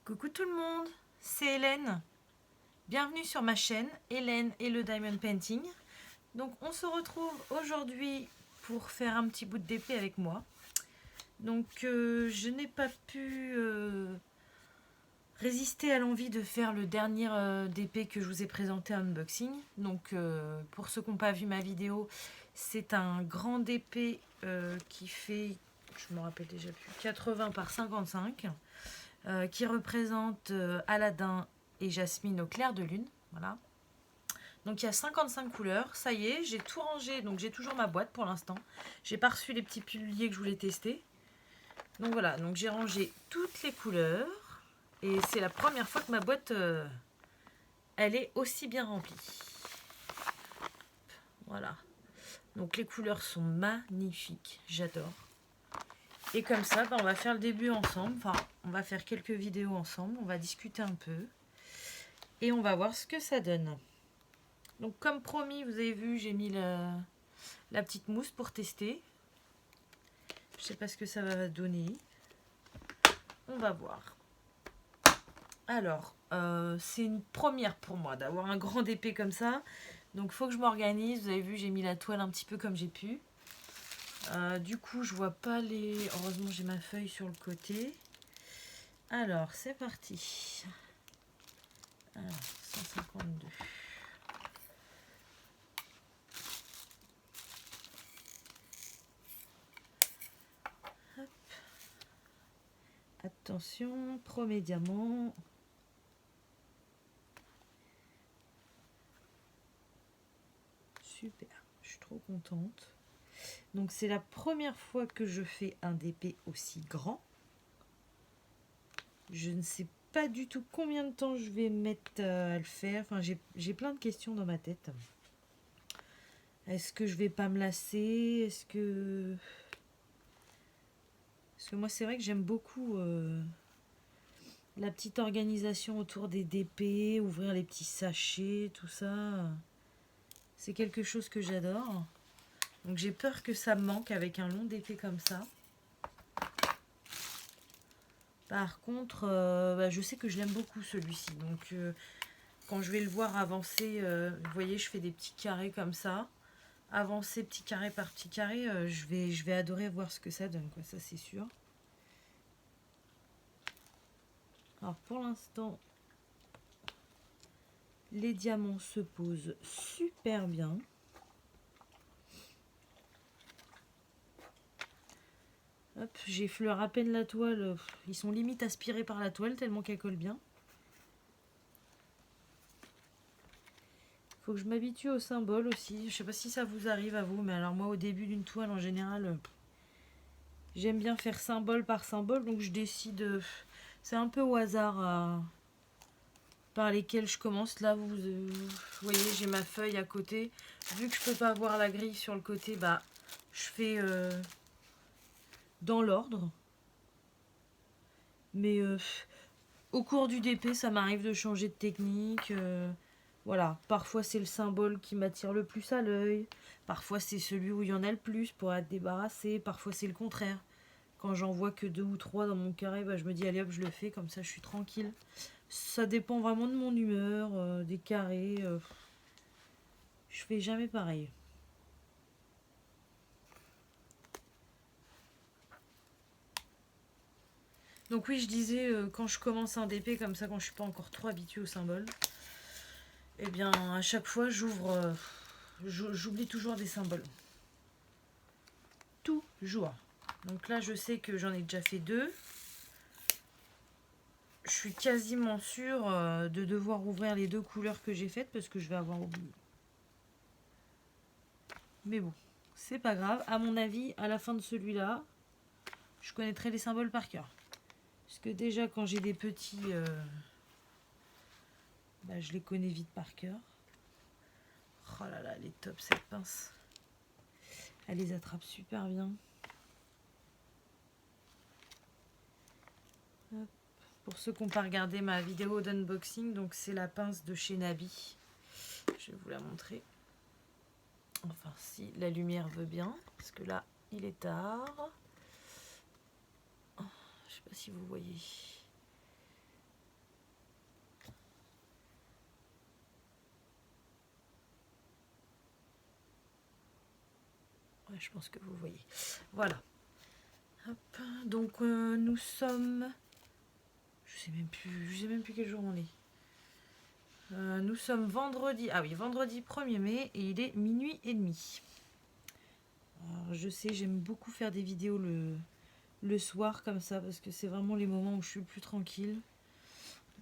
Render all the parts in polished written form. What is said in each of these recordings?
Coucou tout le monde, c'est Hélène. Bienvenue sur ma chaîne, Hélène et le Diamond Painting. Donc on se retrouve aujourd'hui pour faire un petit bout de DP avec moi. Donc je n'ai pas pu résister à l'envie de faire le dernier DP que je vous ai présenté en unboxing. Donc pour ceux qui n'ont pas vu ma vidéo, c'est un grand DP qui fait, je me rappelle déjà plus, 80 par 55. Qui représente Aladdin et Jasmine au clair de lune. Voilà. Donc il y a 55 couleurs. Ça y est, j'ai tout rangé. Donc j'ai toujours ma boîte pour l'instant. J'ai pas reçu les petits piluliers que je voulais tester. Donc voilà, donc j'ai rangé toutes les couleurs. Et c'est la première fois que ma boîte, elle est aussi bien remplie. Voilà. Donc les couleurs sont magnifiques. J'adore. Et comme ça, on va faire le début ensemble. Enfin, on va faire quelques vidéos ensemble. On va discuter un peu. Et on va voir ce que ça donne. Donc, comme promis, vous avez vu, j'ai mis la petite mousse pour tester. Je ne sais pas ce que ça va donner. On va voir. Alors, c'est une première pour moi d'avoir un grand épée comme ça. Donc, il faut que je m'organise. Vous avez vu, j'ai mis la toile un petit peu comme j'ai pu. Du coup, je vois pas les... Heureusement, j'ai ma feuille sur le côté. Alors, c'est parti. Alors, 152. Hop. Attention, premier diamant. Super, je suis trop contente. Donc, c'est la première fois que je fais un DP aussi grand. Je ne sais pas du tout combien de temps je vais mettre à le faire. Enfin, j'ai plein de questions dans ma tête. Est-ce que je vais pas me lasser? Est-ce que... Parce que moi, c'est vrai que j'aime beaucoup la petite organisation autour des DP, ouvrir les petits sachets, tout ça. C'est quelque chose que j'adore. Donc, j'ai peur que ça me manque avec un long DP comme ça. Par contre, je sais que je l'aime beaucoup celui-ci. Donc, quand je vais le voir avancer, vous voyez, je fais des petits carrés comme ça. Avancer petit carré par petit carré, je vais adorer voir ce que ça donne, quoi. Ça, c'est sûr. Alors, pour l'instant, les diamants se posent super bien. Hop, j'effleure à peine la toile. Ils sont limite aspirés par la toile tellement qu'elle colle bien. Faut que je m'habitue au symbole aussi. Je sais pas si ça vous arrive à vous, mais alors moi au début d'une toile en général, j'aime bien faire symbole par symbole, donc je décide. C'est un peu au hasard par lesquels je commence. Là, vous voyez, j'ai ma feuille à côté. Vu que je peux pas avoir la grille sur le côté, je fais dans l'ordre. Mais au cours du DP, ça m'arrive de changer de technique. Voilà, parfois c'est le symbole qui m'attire le plus à l'œil. Parfois c'est celui où il y en a le plus pour être débarrassé. Parfois c'est le contraire. Quand j'en vois que 2 ou 3 dans mon carré, je me dis allez hop, je le fais, comme ça je suis tranquille. Ça dépend vraiment de mon humeur, des carrés. Je fais jamais pareil. Donc oui, je disais, quand je commence un DP comme ça, quand je suis pas encore trop habituée au symbole, eh bien à chaque fois j'ouvre, j'oublie toujours des symboles. Toujours. Donc là, je sais que j'en ai déjà fait 2. Je suis quasiment sûre de devoir ouvrir les 2 couleurs que j'ai faites parce que je vais avoir oublié. Mais bon, c'est pas grave. À mon avis, à la fin de celui-là, je connaîtrai les symboles par cœur. Parce que déjà, quand j'ai des petits, je les connais vite par cœur. Oh là là, elle est top cette pince. Elle les attrape super bien. Hop. Pour ceux qui n'ont pas regardé ma vidéo d'unboxing, donc c'est la pince de chez Nabi. Je vais vous la montrer. Enfin, si la lumière veut bien, parce que là, Il est tard. Je sais pas si vous voyez. Ouais, je pense que vous voyez. Voilà. Hop. Donc nous sommes... Je sais même plus quel jour on est. Nous sommes vendredi... Ah oui, vendredi 1er mai et il est minuit et demi. Alors, je sais, j'aime beaucoup faire des vidéos le soir comme ça parce que c'est vraiment les moments où je suis le plus tranquille.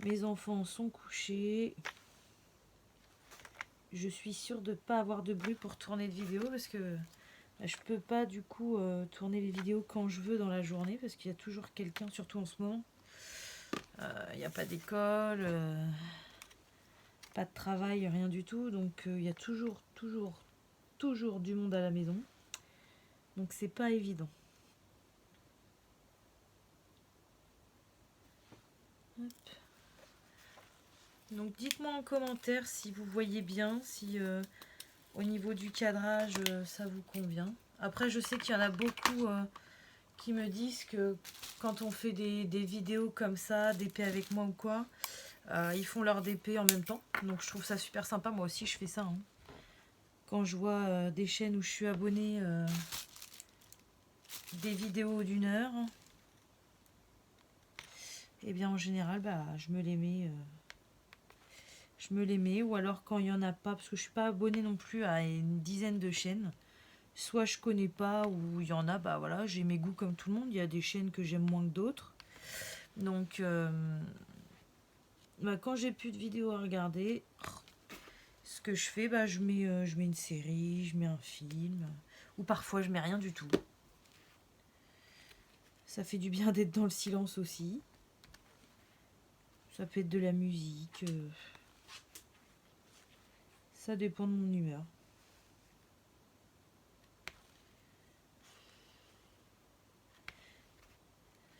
Mes enfants sont couchés. Je suis sûre de ne pas avoir de bruit pour tourner de vidéo parce que je peux pas du coup tourner les vidéos quand je veux dans la journée parce qu'il y a toujours quelqu'un, surtout en ce moment. Il n'y a pas d'école, pas de travail, rien du tout. Donc il y a toujours du monde à la maison. Donc c'est pas évident. Hop. Donc dites-moi en commentaire si vous voyez bien, si au niveau du cadrage ça vous convient. Après je sais qu'il y en a beaucoup qui me disent que quand on fait des vidéos comme ça, d'épée avec moi ou quoi, ils font leur DP en même temps. Donc je trouve ça super sympa, moi aussi je fais ça. Hein. Quand je vois des chaînes où je suis abonnée, des vidéos d'1 heure, et bien en général je me les mets. Je me les mets, ou alors quand il n'y en a pas, parce que je suis pas abonnée non plus à une dizaine de chaînes. Soit je connais pas, ou il y en a, voilà, j'ai mes goûts comme tout le monde. Il y a des chaînes que j'aime moins que d'autres. Donc, quand j'ai plus de vidéos à regarder, ce que je fais, je mets une série, je mets un film, ou parfois je mets rien du tout. Ça fait du bien d'être dans le silence aussi. Ça peut être de la musique. Ça dépend de mon humeur.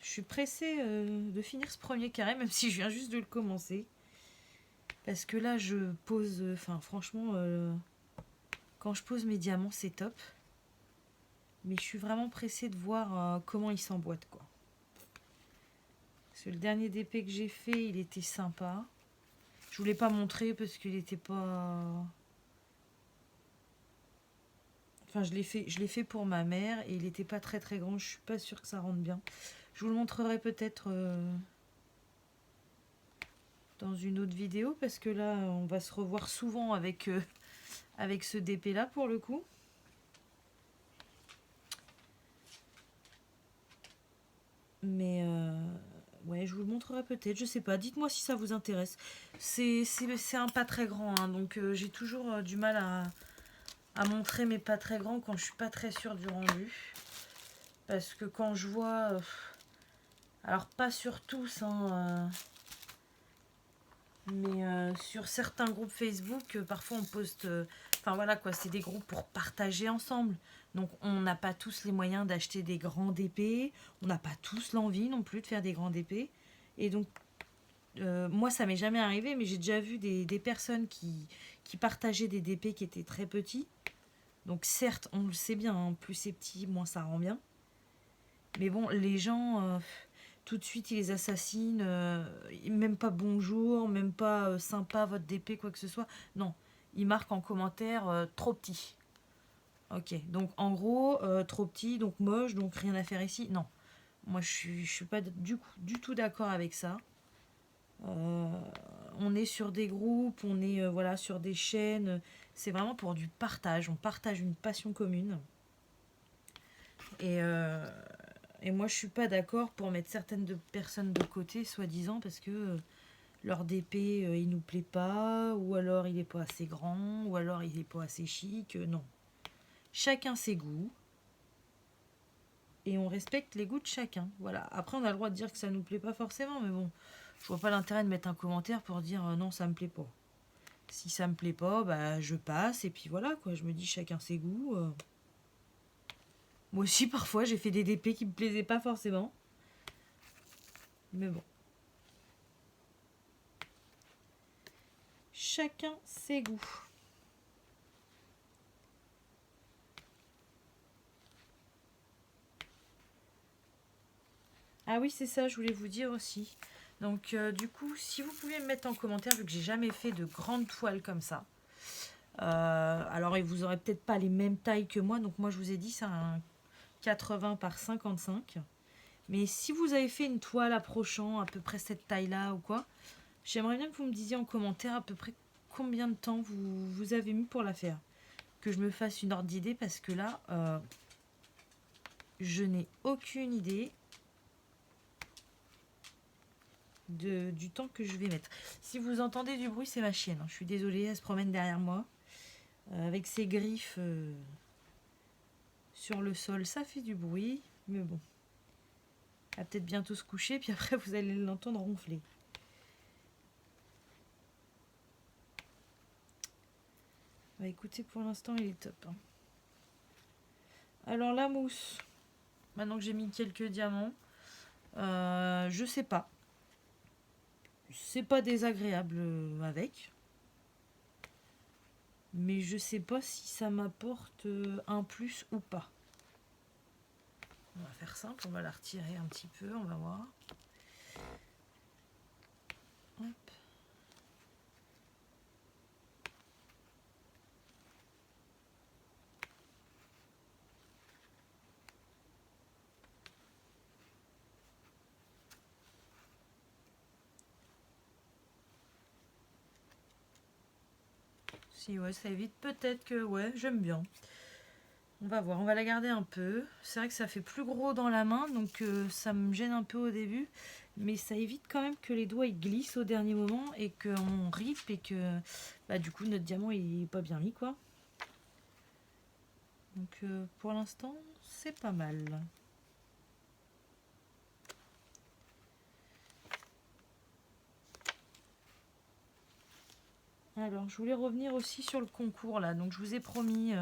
Je suis pressée de finir ce premier carré, même si je viens juste de le commencer. Parce que là, je pose... franchement, quand je pose mes diamants, c'est top. Mais je suis vraiment pressée de voir comment ils s'emboîtent, quoi. Parce que le dernier DP que j'ai fait, il était sympa. Je voulais pas montrer parce qu'il était pas... Enfin, je l'ai fait pour ma mère et il n'était pas très très grand. Je suis pas sûre que ça rentre bien. Je vous le montrerai peut-être dans une autre vidéo parce que là, on va se revoir souvent avec ce DP là pour le coup. Mais ouais, je vous le montrerai peut-être. Je sais pas. Dites-moi si ça vous intéresse. C'est un pas très grand, hein, donc j'ai toujours du mal à montrer mes pas très grands quand je suis pas très sûre du rendu. Parce que quand je vois... alors pas sur tous, hein, mais sur certains groupes Facebook, parfois on poste... Enfin voilà quoi, c'est des groupes pour partager ensemble. Donc on n'a pas tous les moyens d'acheter des grands DP. On n'a pas tous l'envie non plus de faire des grands DP. Et donc moi ça m'est jamais arrivé, mais j'ai déjà vu des personnes qui partageaient des DP qui étaient très petits. Donc certes, on le sait bien, hein, plus c'est petit, moins ça rend bien. Mais bon, les gens, tout de suite, ils les assassinent. Même pas bonjour, même pas sympa, votre DP, quoi que ce soit. Non, ils marquent en commentaire trop petit. Ok, donc en gros, trop petit, donc moche, donc rien à faire ici. Non, moi je suis pas du tout d'accord avec ça. On est sur des groupes, on est voilà, sur des chaînes. C'est vraiment pour du partage. On partage une passion commune. Et moi, je suis pas d'accord pour mettre certaines personnes de côté, soi-disant, parce que leur DP, il nous plaît pas, ou alors il est pas assez grand, ou alors il est pas assez chic. Non. Chacun ses goûts. Et on respecte les goûts de chacun. Voilà. Après, on a le droit de dire que ça nous plaît pas forcément, mais bon, je vois pas l'intérêt de mettre un commentaire pour dire non, ça me plaît pas. Si ça me plaît pas, je passe, et puis voilà, quoi. Je me dis chacun ses goûts. Moi aussi, parfois, j'ai fait des DP qui me plaisaient pas forcément. Mais bon. Chacun ses goûts. Ah oui, c'est ça, je voulais vous dire aussi. Donc du coup, si vous pouvez me mettre en commentaire, vu que j'ai jamais fait de grandes toiles comme ça. Alors, vous aurez peut-être pas les mêmes tailles que moi. Donc moi, je vous ai dit, c'est un 80 par 55. Mais si vous avez fait une toile approchant à peu près cette taille-là ou quoi, j'aimerais bien que vous me disiez en commentaire à peu près combien de temps vous avez mis pour la faire. Que je me fasse une ordre d'idée parce que là, je n'ai aucune idée du temps que je vais mettre. Si vous entendez du bruit, c'est ma chienne. Je suis désolée, elle se promène derrière moi. Avec ses griffes sur le sol, ça fait du bruit. Mais bon, elle va peut-être bientôt se coucher, puis après vous allez l'entendre ronfler. Bah écoutez, pour l'instant, il est top. Hein. Alors la mousse, maintenant que j'ai mis quelques diamants, je sais pas. C'est pas désagréable avec. Mais je sais pas si ça m'apporte un plus ou pas. On va faire simple, on va la retirer un petit peu, on va voir. Hop. Si ouais, ça évite peut-être que ouais, j'aime bien. On va voir, on va la garder un peu. C'est vrai que ça fait plus gros dans la main, donc ça me gêne un peu au début. Mais ça évite quand même que les doigts ils glissent au dernier moment et qu'on rip et que bah, du coup notre diamant il est pas bien mis quoi. Donc pour l'instant c'est pas mal. Alors je voulais revenir aussi sur le concours là. Donc je vous ai promis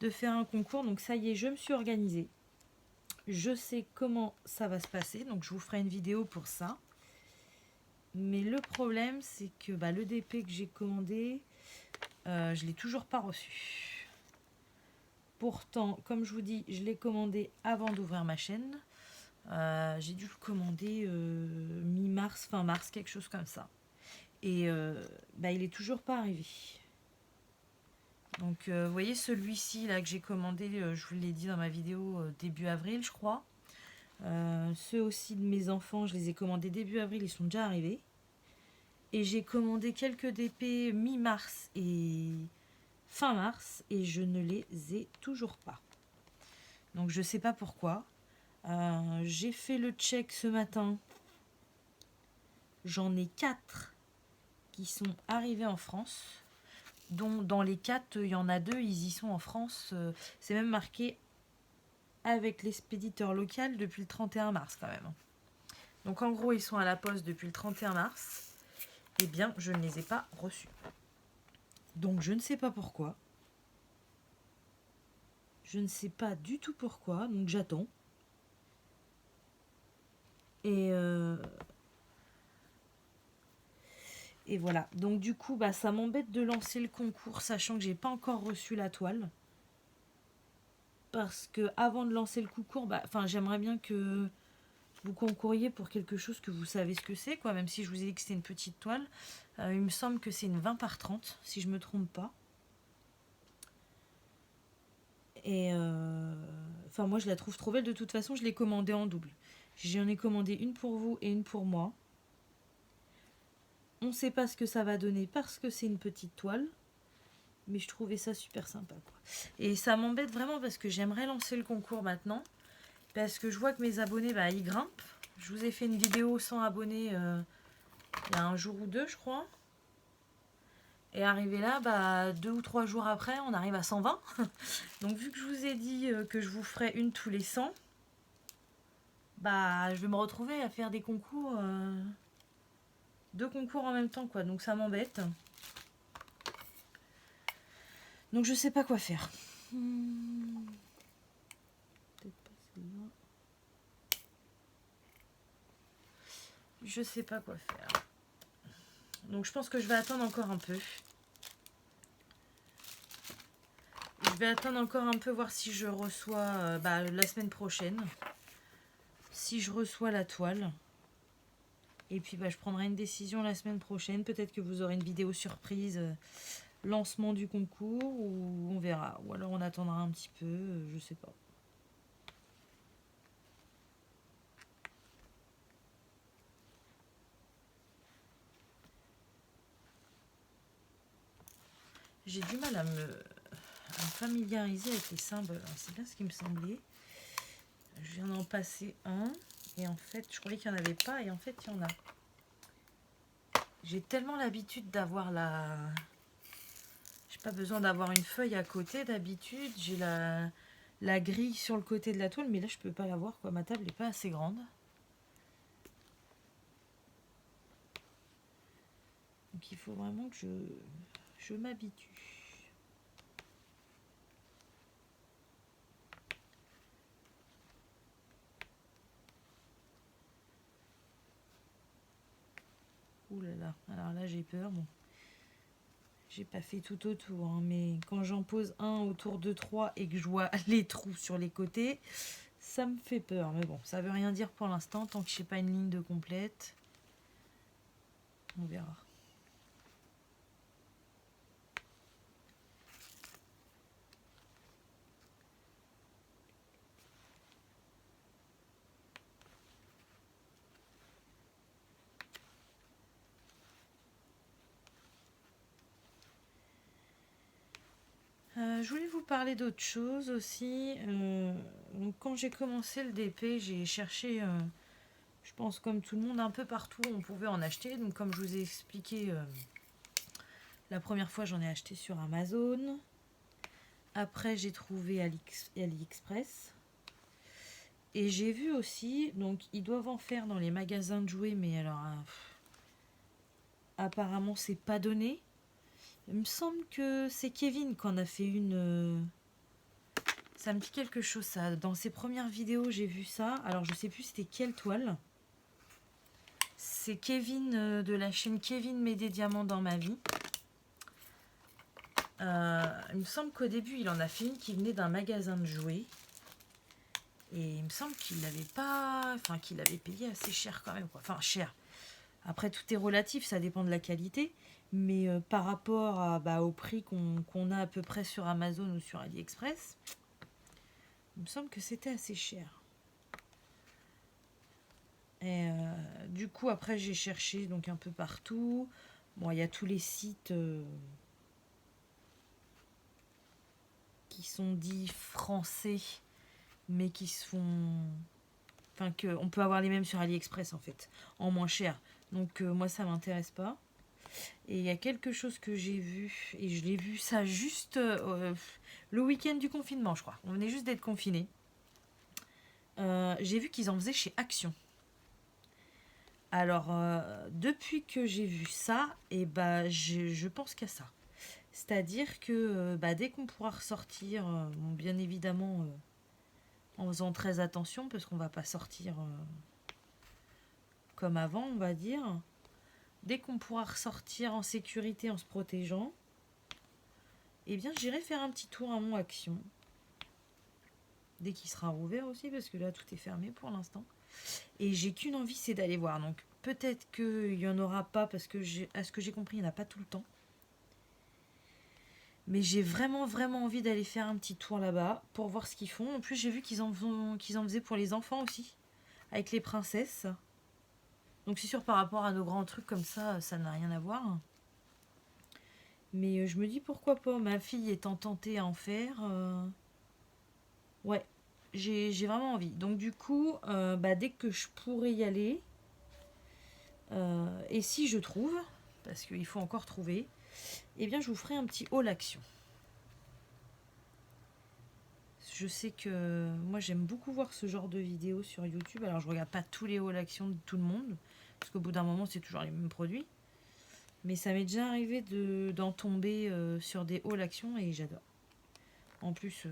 de faire un concours. Donc ça y est, je me suis organisée. Je sais comment ça va se passer. Donc je vous ferai une vidéo pour ça. Mais le problème, c'est que bah, le DP que j'ai commandé, je ne l'ai toujours pas reçu. Pourtant, comme je vous dis, je l'ai commandé avant d'ouvrir ma chaîne. J'ai dû le commander mi-mars, fin mars, quelque chose comme ça. Et bah, il n'est toujours pas arrivé. Donc, vous voyez celui-ci là que j'ai commandé, je vous l'ai dit dans ma vidéo début avril, je crois. Ceux aussi de mes enfants, je les ai commandés début avril, ils sont déjà arrivés. Et j'ai commandé quelques DP mi-mars et fin mars et je ne les ai toujours pas. Donc je ne sais pas pourquoi. J'ai fait le check ce matin. J'en ai 4 qui sont arrivés en France. Dont dans les 4, il y en a 2, ils y sont en France. C'est même marqué avec l'expéditeur local depuis le 31 mars quand même. Donc en gros, ils sont à la poste depuis le 31 mars. Eh bien, je ne les ai pas reçus. Donc je ne sais pas pourquoi. Je ne sais pas du tout pourquoi, donc j'attends. Et voilà. Donc du coup, bah, ça m'embête de lancer le concours, sachant que j'ai pas encore reçu la toile. Parce que avant de lancer le concours, bah, j'aimerais bien que vous concouriez pour quelque chose que vous savez ce que c'est, quoi. Même si je vous ai dit que c'était une petite toile. Il me semble que c'est une 20 par 30, si je me trompe pas. Et moi je la trouve trop belle. De toute façon, je l'ai commandée en double. J'en ai commandé une pour vous et une pour moi. On ne sait pas ce que ça va donner parce que c'est une petite toile. Mais je trouvais ça super sympa, quoi. Et ça m'embête vraiment parce que j'aimerais lancer le concours maintenant. Parce que je vois que mes abonnés, bah, ils grimpent. Je vous ai fait une vidéo sans abonnés il y a un jour ou deux, je crois. Et arrivé là, bah, 2 ou 3 jours après, on arrive à 120. Donc vu que je vous ai dit que je vous ferai une tous les 100, bah, je vais me retrouver à faire des concours, 2 concours en même temps, quoi. Donc ça m'embête. Donc je sais pas quoi faire. Peut-être pas celle-là. Je sais pas quoi faire. Donc je pense que je vais attendre encore un peu. Je vais attendre encore un peu, voir si je reçois la semaine prochaine. si je reçois la toile. Et puis je prendrai une décision la semaine prochaine. Peut-être que vous aurez une vidéo surprise, lancement du concours, ou on verra. Ou alors on attendra un petit peu, je sais pas. J'ai du mal à me familiariser avec les symboles. C'est bien ce qui me semblait. Je viens d'en passer un. Et en fait, je croyais qu'il n'y en avait pas. Et en fait, il y en a. J'ai tellement l'habitude d'avoir la... J'ai pas besoin d'avoir une feuille à côté d'habitude. J'ai la grille sur le côté de la toile. Mais là, je peux pas la voir, quoi. Ma table n'est pas assez grande. Donc, il faut vraiment que je m'habitue. Ouh là là, alors là j'ai peur. Bon, j'ai pas fait tout autour, hein, mais quand j'en pose un autour de 3 et que je vois les trous sur les côtés, ça me fait peur. Mais bon, ça veut rien dire pour l'instant, tant que je sais pas une ligne de complète. On verra. Je voulais vous parler d'autre chose aussi. Donc quand j'ai commencé le DP, j'ai cherché, je pense comme tout le monde, un peu partout on pouvait en acheter. Donc comme je vous ai expliqué, la première fois j'en ai acheté sur Amazon. Après j'ai trouvé AliExpress. Et j'ai vu aussi, donc ils doivent en faire dans les magasins de jouets, mais alors apparemment c'est pas donné. Il me semble que c'est Kevin qui en a fait une. Ça me dit quelque chose ça. Dans ses premières vidéos j'ai vu ça. Alors je sais plus c'était quelle toile. C'est Kevin de la chaîne Kevin met des diamants dans ma vie. Il me semble qu'au début il en a fait une qui venait d'un magasin de jouets. Et il me semble qu'il l'avait pas. Enfin qu'il l'avait payé assez cher quand même, quoi. Enfin cher. Après, tout est relatif, ça dépend de la qualité. Mais par rapport au prix qu'on a à peu près sur Amazon ou sur AliExpress, il me semble que c'était assez cher. Et du coup, après, j'ai cherché donc un peu partout. Bon, il y a tous les sites qui sont dits français, mais qui se font... Enfin, on peut avoir les mêmes sur AliExpress, en fait, en moins cher. Donc, moi, ça m'intéresse pas. Et il y a quelque chose que j'ai vu, et je l'ai vu ça juste le week-end du confinement, je crois. On venait juste d'être confinés. J'ai vu qu'ils en faisaient chez Action. Alors, depuis que j'ai vu ça, et je pense qu'à ça. C'est-à-dire que dès qu'on pourra ressortir, bien évidemment, en faisant très attention, parce qu'on va pas sortir comme avant, on va dire. Dès qu'on pourra ressortir en sécurité en se protégeant, eh bien j'irai faire un petit tour à mon Action. Dès qu'il sera rouvert aussi, parce que là tout est fermé pour l'instant. Et j'ai qu'une envie, c'est d'aller voir. Donc peut-être qu'il n'y en aura pas, parce que à ce que j'ai compris, il n'y en a pas tout le temps. Mais j'ai vraiment envie d'aller faire un petit tour là-bas pour voir ce qu'ils font. En plus j'ai vu qu'ils en faisaient pour les enfants aussi, avec les princesses. Donc c'est sûr par rapport à nos grands trucs comme ça n'a rien à voir. Mais je me dis pourquoi pas, ma fille étant tentée à en faire. Ouais, j'ai vraiment envie. Donc du coup, dès que je pourrai y aller, et si je trouve, parce qu'il faut encore trouver, eh bien je vous ferai un petit haul action. Je sais que moi j'aime beaucoup voir ce genre de vidéos sur YouTube. Alors je regarde pas tous les hauls action de tout le monde, parce qu'au bout d'un moment c'est toujours les mêmes produits. Mais ça m'est déjà arrivé d'en tomber sur des hauls action et j'adore. En plus,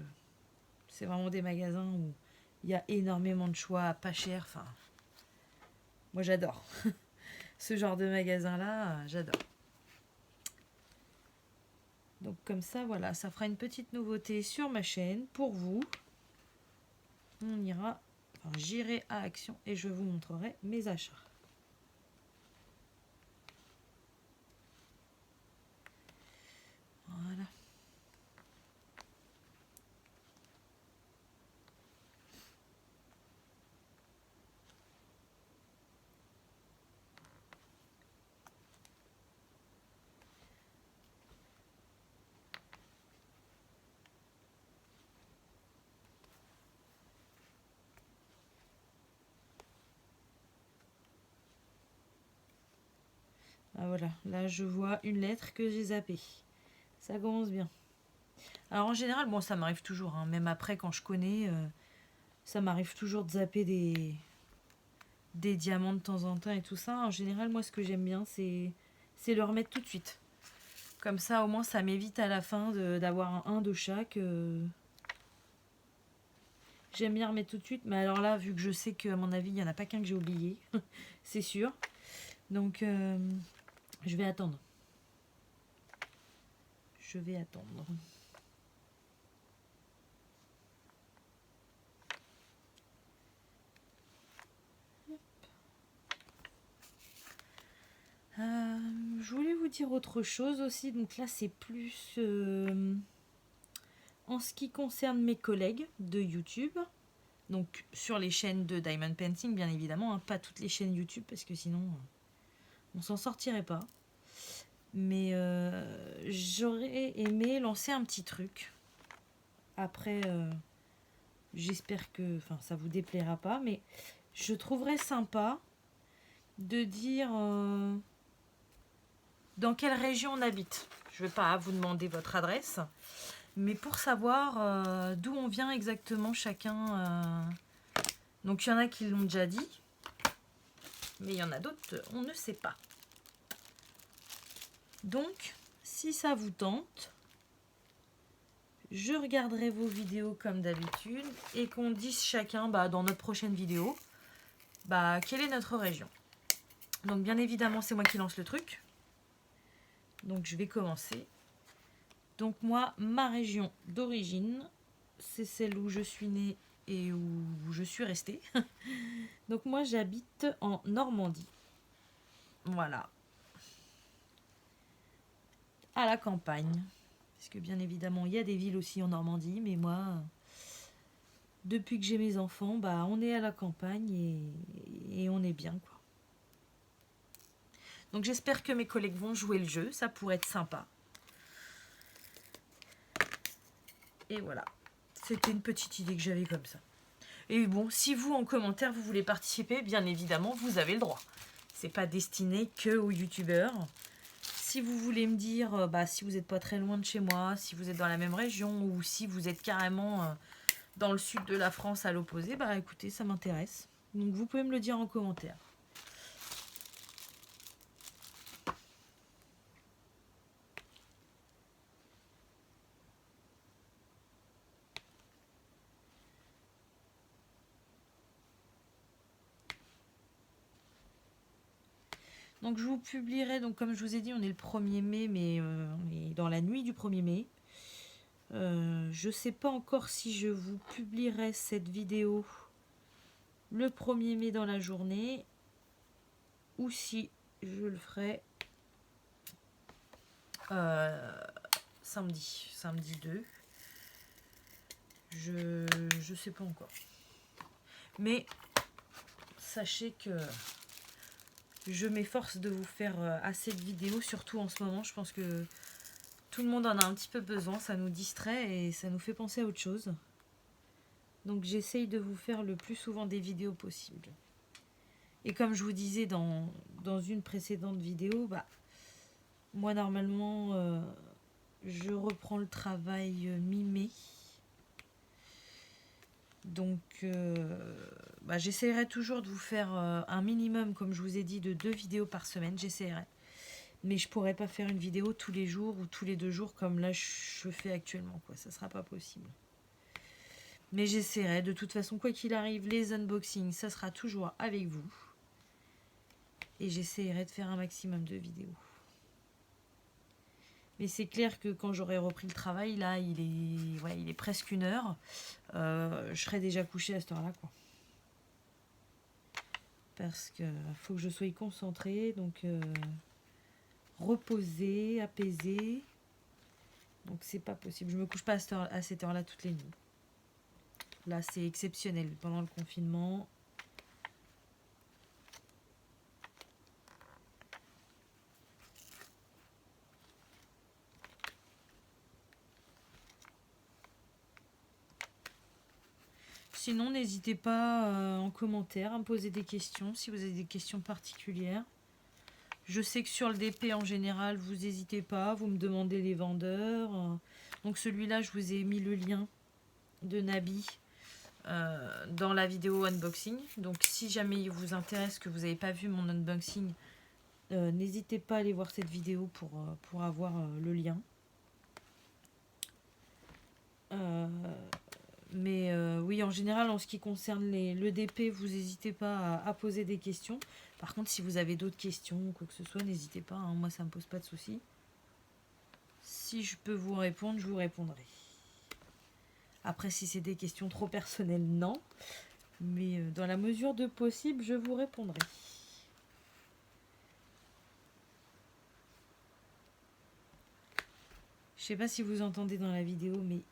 c'est vraiment des magasins où il y a énormément de choix, pas cher. Enfin, moi j'adore. Ce genre de magasin-là, j'adore. Donc comme ça, voilà, ça fera une petite nouveauté sur ma chaîne pour vous. On ira Enfin, j'irai à Action et je vous montrerai mes achats. Voilà. Ah voilà, là je vois une lettre que j'ai zappée. Ça commence bien. Alors en général, bon ça m'arrive toujours, hein, même après quand je connais, ça m'arrive toujours de zapper des diamants de temps en temps et tout ça. En général, moi ce que j'aime bien, c'est le remettre tout de suite. Comme ça au moins ça m'évite à la fin d'avoir un de chaque. J'aime bien remettre tout de suite, mais alors là, vu que je sais qu'à mon avis, il n'y en a pas qu'un que j'ai oublié, c'est sûr. Donc je vais attendre. Je vais attendre. Je voulais vous dire autre chose aussi. Donc là, c'est plus en ce qui concerne mes collègues de YouTube. Donc sur les chaînes de Diamond Painting, bien évidemment. Hein, pas toutes les chaînes YouTube, parce que sinon, on s'en sortirait pas. Mais j'aurais aimé lancer un petit truc. Après, j'espère que ça vous déplaira pas. Mais je trouverais sympa de dire... dans quelle région on habite. Je ne vais pas vous demander votre adresse, mais pour savoir d'où on vient exactement chacun. Donc il y en a qui l'ont déjà dit, mais il y en a d'autres, on ne sait pas. Donc, si ça vous tente, je regarderai vos vidéos comme d'habitude et qu'on dise chacun dans notre prochaine vidéo quelle est notre région. Donc bien évidemment, c'est moi qui lance le truc. Donc je vais commencer. Donc moi, ma région d'origine, c'est celle où je suis née et où je suis restée. Donc moi, j'habite en Normandie. Voilà. À la campagne. Parce que bien évidemment, il y a des villes aussi en Normandie. Mais moi, depuis que j'ai mes enfants, on est à la campagne et on est bien, quoi. Donc j'espère que mes collègues vont jouer le jeu. Ça pourrait être sympa. Et voilà. C'était une petite idée que j'avais comme ça. Et bon, si vous, en commentaire, vous voulez participer, bien évidemment, vous avez le droit. C'est pas destiné que aux youtubeurs. Si vous voulez me dire si vous n'êtes pas très loin de chez moi, si vous êtes dans la même région ou si vous êtes carrément dans le sud de la France à l'opposé, écoutez, ça m'intéresse. Donc vous pouvez me le dire en commentaire. Donc je vous publierai, donc comme je vous ai dit, on est le 1er mai, mais on est dans la nuit du 1er mai. Je ne sais pas encore si je vous publierai cette vidéo le 1er mai dans la journée ou si je le ferai samedi 2. Je sais pas encore. Mais sachez que je m'efforce de vous faire assez de vidéos, surtout en ce moment. Je pense que tout le monde en a un petit peu besoin. Ça nous distrait et ça nous fait penser à autre chose. Donc j'essaye de vous faire le plus souvent des vidéos possibles. Et comme je vous disais dans une précédente vidéo, moi normalement je reprends le travail mi-mai. Donc j'essaierai toujours de vous faire un minimum, comme je vous ai dit, de 2 vidéos par semaine. J'essaierai. Mais je pourrais pas faire une vidéo tous les jours ou tous les 2 jours comme là je fais actuellement, quoi. Ça sera pas possible. Mais j'essaierai. De toute façon, quoi qu'il arrive, les unboxings, ça sera toujours avec vous. Et j'essaierai de faire un maximum de vidéos. Mais c'est clair que quand j'aurai repris le travail, là, il est presque 1h. Je serai déjà couchée à cette heure-là, quoi. parce que faut que je sois concentrée, donc reposée, apaisée. Donc c'est pas possible. Je me couche pas à cette heure-là toutes les nuits. Là, c'est exceptionnel pendant le confinement. Sinon, n'hésitez pas en commentaire à me poser des questions si vous avez des questions particulières. Je sais que sur le DP en général, vous n'hésitez pas, vous me demandez les vendeurs. Donc celui-là, je vous ai mis le lien de Nabi dans la vidéo unboxing. Donc si jamais il vous intéresse, que vous n'avez pas vu mon unboxing, n'hésitez pas à aller voir cette vidéo pour avoir le lien. Mais oui, en général, en ce qui concerne le DP, vous n'hésitez pas à poser des questions. Par contre, si vous avez d'autres questions ou quoi que ce soit, n'hésitez pas. Hein, moi, ça ne me pose pas de soucis. Si je peux vous répondre, je vous répondrai. Après, si c'est des questions trop personnelles, non. Mais dans la mesure de possible, je vous répondrai. Je sais pas si vous entendez dans la vidéo, mais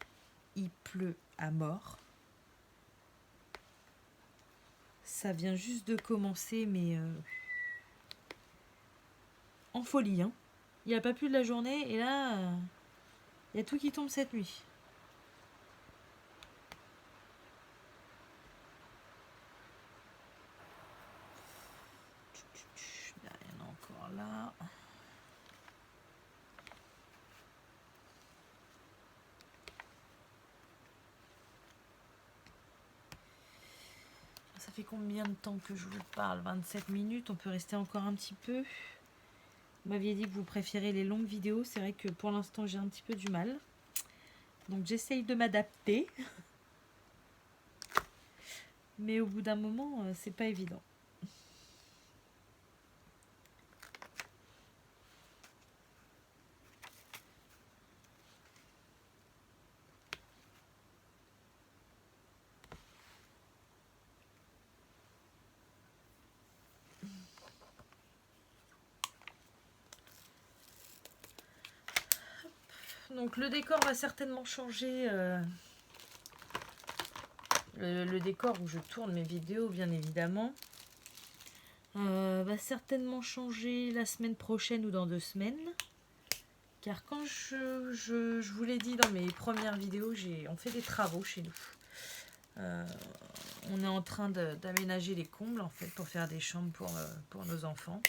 il pleut à mort. Ça vient juste de commencer, mais en folie. Hein. Il n'y a pas plu de la journée, et là, il y a tout qui tombe cette nuit. Il y en a encore là. Ça fait combien de temps que je vous parle? 27 minutes, on peut rester encore un petit peu. Vous m'aviez dit que vous préférez les longues vidéos. C'est vrai que pour l'instant, j'ai un petit peu du mal. Donc j'essaye de m'adapter. Mais au bout d'un moment, c'est pas évident. Donc le décor va certainement changer. Le décor où je tourne mes vidéos, bien évidemment, va certainement changer la semaine prochaine ou dans 2 semaines. Car quand je vous l'ai dit dans mes premières vidéos, on fait des travaux chez nous. On est en train d'aménager les combles en fait pour faire des chambres pour nos enfants.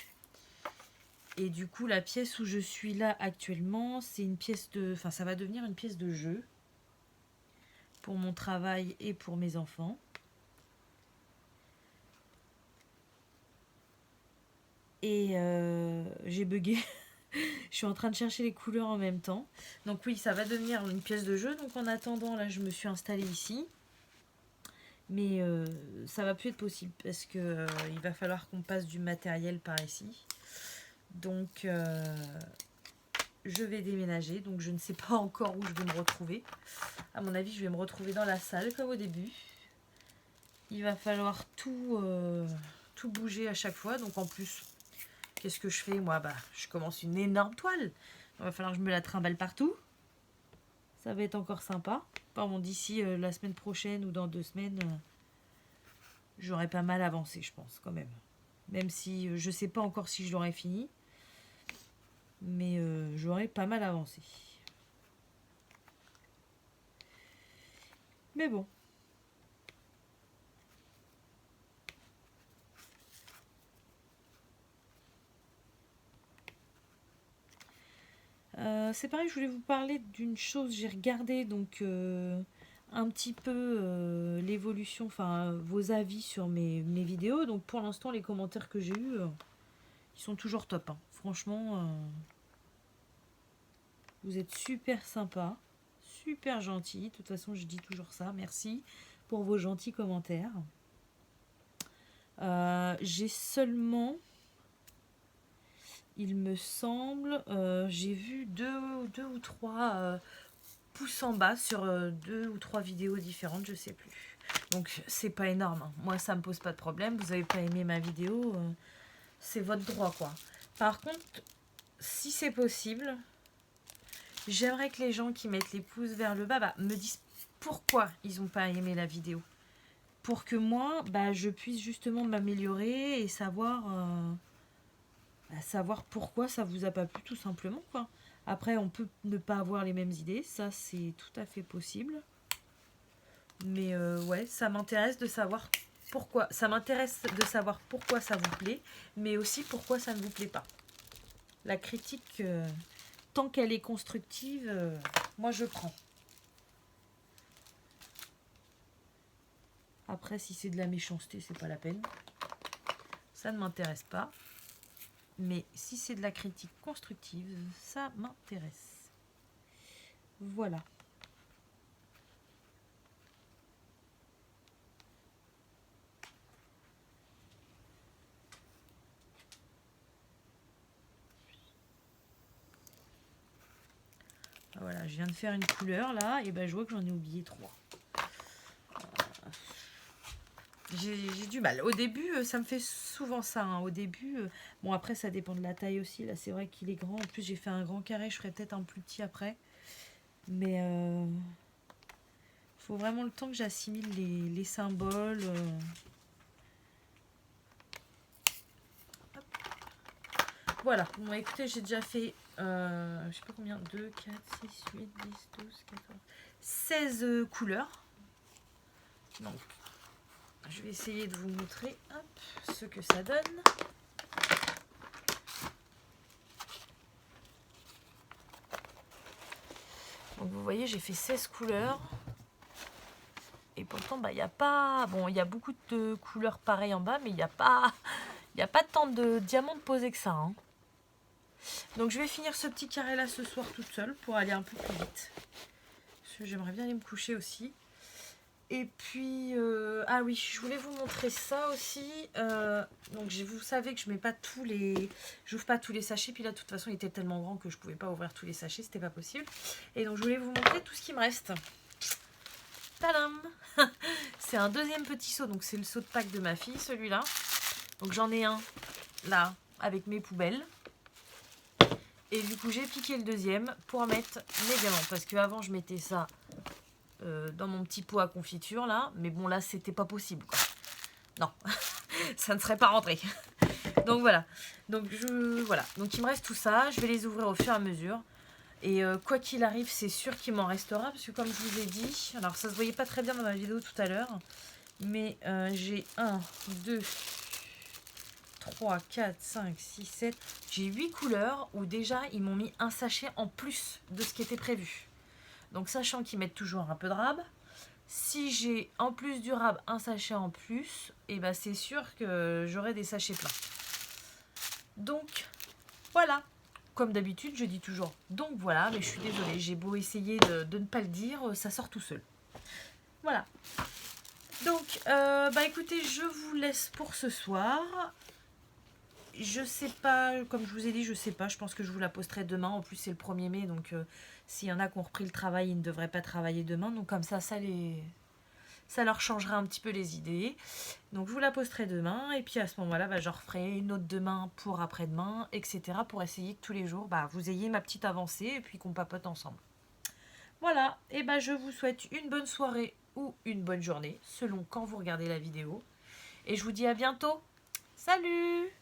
Et du coup, la pièce où je suis là actuellement, c'est une pièce de... Enfin, ça va devenir une pièce de jeu pour mon travail et pour mes enfants. Et j'ai bugué. Je suis en train de chercher les couleurs en même temps. Donc oui, ça va devenir une pièce de jeu. Donc en attendant, là, je me suis installée ici. Mais ça va plus être possible parce que il va falloir qu'on passe du matériel par ici. Donc je vais déménager. Donc je ne sais pas encore où je vais me retrouver. À mon avis, je vais me retrouver dans la salle comme au début. Il va falloir tout bouger à chaque fois. Donc en plus, qu'est-ce que je fais moi? Je commence une énorme toile. Il va falloir que je me la trimballe partout. Ça va être encore sympa. Bon, d'ici la semaine prochaine ou dans 2 semaines, j'aurai pas mal avancé, je pense, quand même. Même si je sais pas encore si je l'aurai fini. Mais j'aurai pas mal avancé. Mais bon. C'est pareil, je voulais vous parler d'une chose. J'ai regardé donc un petit peu l'évolution, enfin vos avis sur mes vidéos. Donc pour l'instant, les commentaires que j'ai eus, ils sont toujours top. Hein. Franchement, vous êtes super sympa, super gentil. De toute façon, je dis toujours ça. Merci pour vos gentils commentaires. J'ai seulement... Il me semble, j'ai vu deux ou trois pouces en bas sur 2 ou 3 vidéos différentes, je sais plus. Donc c'est pas énorme, hein. Moi ça me pose pas de problème. Vous avez pas aimé ma vidéo, c'est votre droit quoi. Par contre, si c'est possible, j'aimerais que les gens qui mettent les pouces vers le bas me disent pourquoi ils n'ont pas aimé la vidéo. Pour que moi, je puisse justement m'améliorer et savoir pourquoi ça vous a pas plu tout simplement quoi. Après, on peut ne pas avoir les mêmes idées, ça c'est tout à fait possible. Mais ouais, ça m'intéresse de savoir pourquoi. Ça m'intéresse de savoir pourquoi ça vous plaît, mais aussi pourquoi ça ne vous plaît pas. La critique, tant qu'elle est constructive, moi je prends. Après, si c'est de la méchanceté, c'est pas la peine. Ça ne m'intéresse pas. Mais si c'est de la critique constructive, ça m'intéresse. Voilà. Voilà, je viens de faire une couleur là, et je vois que j'en ai oublié 3. J'ai du mal. Au début, ça me fait souvent ça. Hein. Au début, bon après ça dépend de la taille aussi. Là c'est vrai qu'il est grand. En plus j'ai fait un grand carré, je ferai peut-être un plus petit après. Mais faut vraiment le temps que j'assimile les symboles. Voilà, bon écoutez, j'ai déjà fait, je sais pas combien, 2, 4, 6, 8, 10, 12, 14, 16 couleurs. Donc, je vais essayer de vous montrer ce que ça donne. Donc vous voyez, j'ai fait 16 couleurs. Et pourtant, il n'y a pas... Bon, il y a beaucoup de couleurs pareilles en bas, mais il n'y a pas tant de diamants de posés que ça. Hein. Donc je vais finir ce petit carré là ce soir toute seule pour aller un peu plus vite. Parce que j'aimerais bien aller me coucher aussi. Et puis, ah oui, je voulais vous montrer ça aussi. Donc vous savez que je mets pas tous les... J'ouvre pas tous les sachets. Puis là, de toute façon, il était tellement grand que je pouvais pas ouvrir tous les sachets. C'était pas possible. Et donc je voulais vous montrer tout ce qui me reste. Tadam! C'est un deuxième petit seau. Donc c'est le seau de Pâques de ma fille, celui-là. Donc j'en ai un là avec mes poubelles. Et du coup, j'ai piqué le deuxième pour mettre mes diamants. Parce qu'avant, je mettais ça dans mon petit pot à confiture, là. Mais bon, là, c'était pas possible, quoi. Non, ça ne serait pas rentré. Donc, voilà. Donc, voilà. Donc, il me reste tout ça. Je vais les ouvrir au fur et à mesure. Et quoi qu'il arrive, c'est sûr qu'il m'en restera. Parce que comme je vous ai dit... Alors, ça se voyait pas très bien dans ma vidéo tout à l'heure. Mais j'ai 1, 2... 3, 4, 5, 6, 7. J'ai 8 couleurs où déjà ils m'ont mis un sachet en plus de ce qui était prévu. Donc sachant qu'ils mettent toujours un peu de rab, si j'ai en plus du rab un sachet en plus, et c'est sûr que j'aurai des sachets pleins. Donc voilà. Comme d'habitude, je dis toujours donc voilà, mais je suis désolée, j'ai beau essayer de ne pas le dire, ça sort tout seul. Voilà. Donc, écoutez, je vous laisse pour ce soir. Je sais pas, comme je vous ai dit, je sais pas. Je pense que je vous la posterai demain. En plus, c'est le 1er mai. Donc, s'il y en a qui ont repris le travail, ils ne devraient pas travailler demain. Donc, comme ça leur changera un petit peu les idées. Donc, je vous la posterai demain. Et puis, à ce moment-là, je referai une autre demain pour après-demain, etc. Pour essayer que tous les jours, vous ayez ma petite avancée et puis qu'on papote ensemble. Voilà. Et je vous souhaite une bonne soirée ou une bonne journée, selon quand vous regardez la vidéo. Et je vous dis à bientôt. Salut!